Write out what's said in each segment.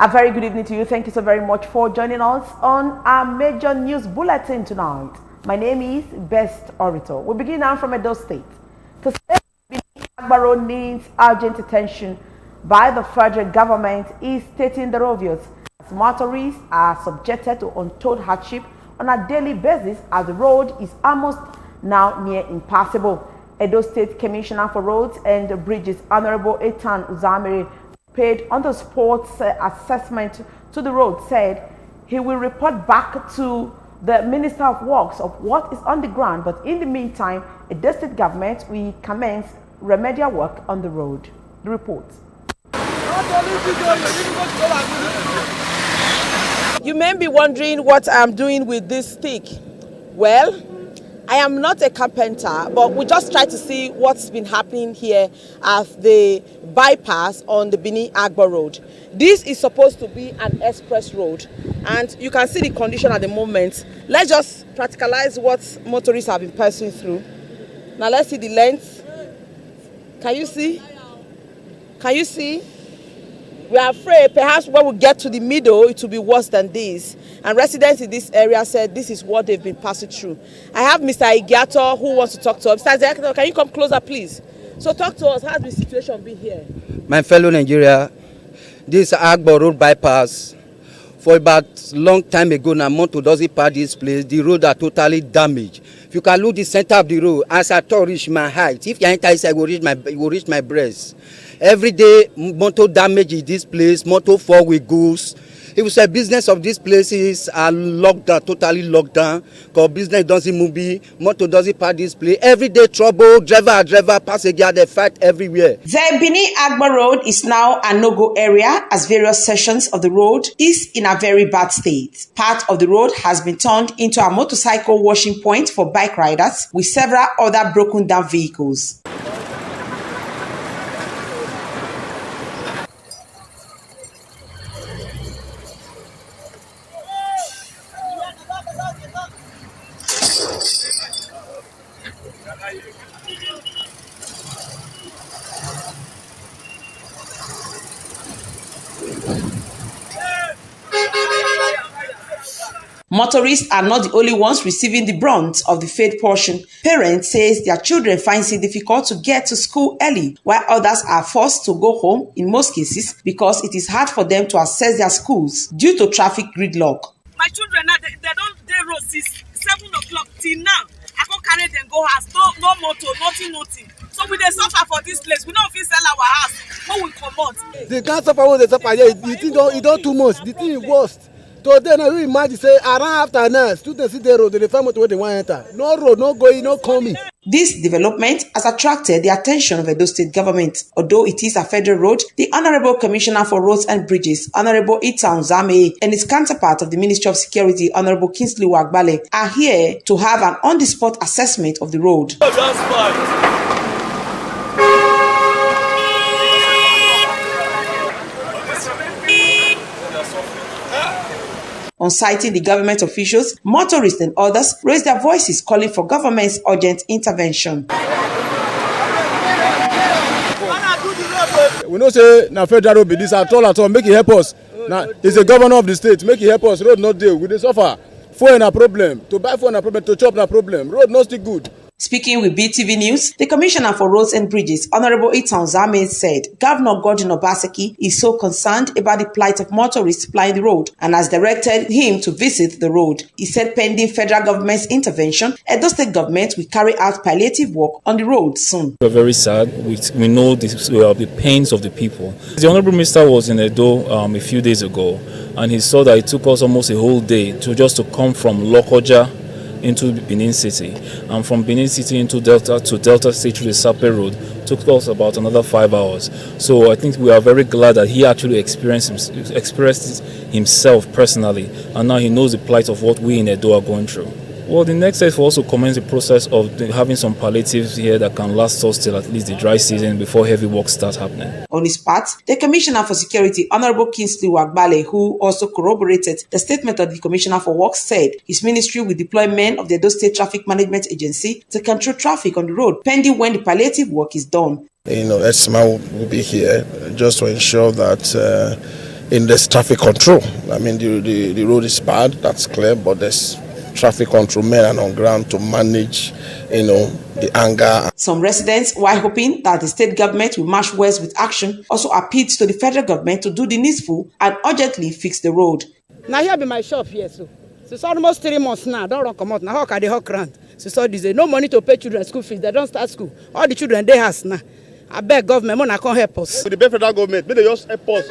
A very good evening to you. Thank you so very much for joining us on our major news bulletin tonight. My name is Best Orator. We begin now from Edo State. To say BENIN AGBOR needs urgent attention by the federal government is stating the obvious, as motorists are subjected to untold hardship on a daily basis as the road is almost now near impassable. Edo State Commissioner for Roads and Bridges, Honorable Etan Uzamiri, paid on-the-spot assessment to the road, said he will report back to the Minister of Works of what is on the ground, but in the meantime, the state government will commence remedial work on the road. The report. You may be wondering what I'm doing with this stick. Well, I am not a carpenter, but we just try to see what's been happening here at the bypass on the BENIN AGBOR road. This is supposed to be an express road, and you can see the condition at the moment. Let's just practicalize what motorists have been passing through. Now let's see the length. Can you see? Can you see? We are afraid perhaps when we get to the middle, it will be worse than this. And residents in this area said this is what they've been passing through. I have Mr. Igiato who wants to talk to us. Mr. Igiato, can you come closer, please? So talk to us. How's the situation been here? My fellow Nigeria, this AGBOR road bypass, for about a long time ago, now Monto doesn't pass this place. The road are totally damaged. If you can look the center of the road, as I thought reach my height. If you enter inside, it will reach my breast. Every day, motor damage in this place, motor fall with goods. It was a business of these places are locked down, totally locked down, because business doesn't move, motor doesn't pass this place. Every day trouble, driver, passenger, they fight everywhere. The BENIN AGBOR road is now a no-go area as various sections of the road is in a very bad state. Part of the road has been turned into a motorcycle washing point for bike riders with several other broken down vehicles. Motorists are not the only ones receiving the brunt of the fade portion. Parents say their children find it difficult to get to school early, while others are forced to go home in most cases because it is hard for them to access their schools due to traffic gridlock. My children now they don't road since 7 o'clock till now. I can't carry them go house. No motor, nothing. So we dey suffer for this place. We don't fit sell our house. How we come out? They can't suffer when they suffer. Yeah, the thing don't too much. The thing is worst. Today now we imagine say around after now, students see the road, they find where they want to enter. No road, no going, no coming. This development has attracted the attention of Edo State government. Although it is a federal road, the Honorable Commissioner for Roads and Bridges, Honorable Etan Uzamiri, and his counterpart of the Ministry of Security, Honorable Kingsley Wagbale, are here to have an on-the-spot assessment of the road. Oh, that's fine. On citing the government officials, motorists and others raised their voices calling for government's urgent intervention. We know say na federal road be this at all, make it help us. Now he's the governor of the state, make it help us. Road not there, we dey suffer. Fuel na problem, to buy fuel na problem, to chop na problem. Road not still good. Speaking with BTV News, the Commissioner for Roads and Bridges, Honorable Etan Uzamiri, said Governor Govt Obaseki is so concerned about the plight of motorists plying the road and has directed him to visit the road. He said pending federal government's intervention, Edo State government will carry out palliative work on the road soon. We're very sad. We know the pains of the people. The Honorable Minister was in Edo a few days ago, and he saw that it took us almost a whole day to come from Lokoja into Benin City, and from Benin City into Delta State through the Sape Road took us about another 5 hours. So I think we are very glad that he actually experienced it himself personally, and now he knows the plight of what we in Edo are going through. Well, the next step will also commence the process of having some palliatives here that can last us till at least the dry season before heavy work starts happening. On his part, the Commissioner for Security, Honorable Kingsley Wagbale, who also corroborated the statement of the Commissioner for Works, said his ministry will deploy men of the Edo State Traffic Management Agency to control traffic on the road, pending when the palliative work is done. ESMA will be here just to ensure that in this traffic control. I mean, the road is bad, that's clear, but there's traffic control men and on ground to manage, the anger. Some residents, while hoping that the state government will march west with action, also appealed to the federal government to do the needful and urgently fix the road. Now here be my shop here, so it's almost 3 months now. Don't run come out now. How can they hawk rent? So this no money to pay children school fees. They don't start school. All the children they has now. I beg government, money can't help us. With the federal government, may they just help us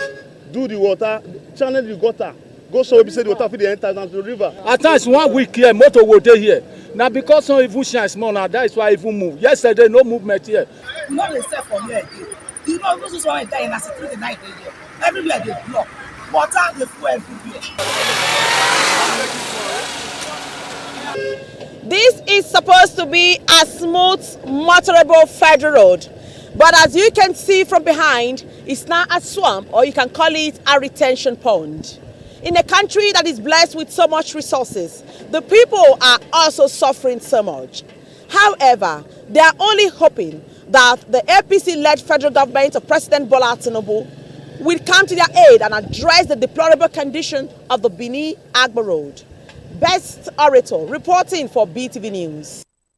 do the water, channel the gutter, go so we say the water feed the entire down to the river. At times 1 week here, motor will dey here. Now because some even shine small now, that is why even move. Yesterday no movement here. We know they sell for here again. You know, this is why they in through the night here. Everywhere they block. Water they flow everywhere. This is supposed to be a smooth, motorable federal road. But as you can see from behind, it's now a swamp, or you can call it a retention pond. In a country that is blessed with so much resources, the people are also suffering so much. However, they are only hoping that the APC-led federal government of President Bola Tinubu will come to their aid and address the deplorable condition of the BENIN Agboor Road. Best Orator reporting for BTV News.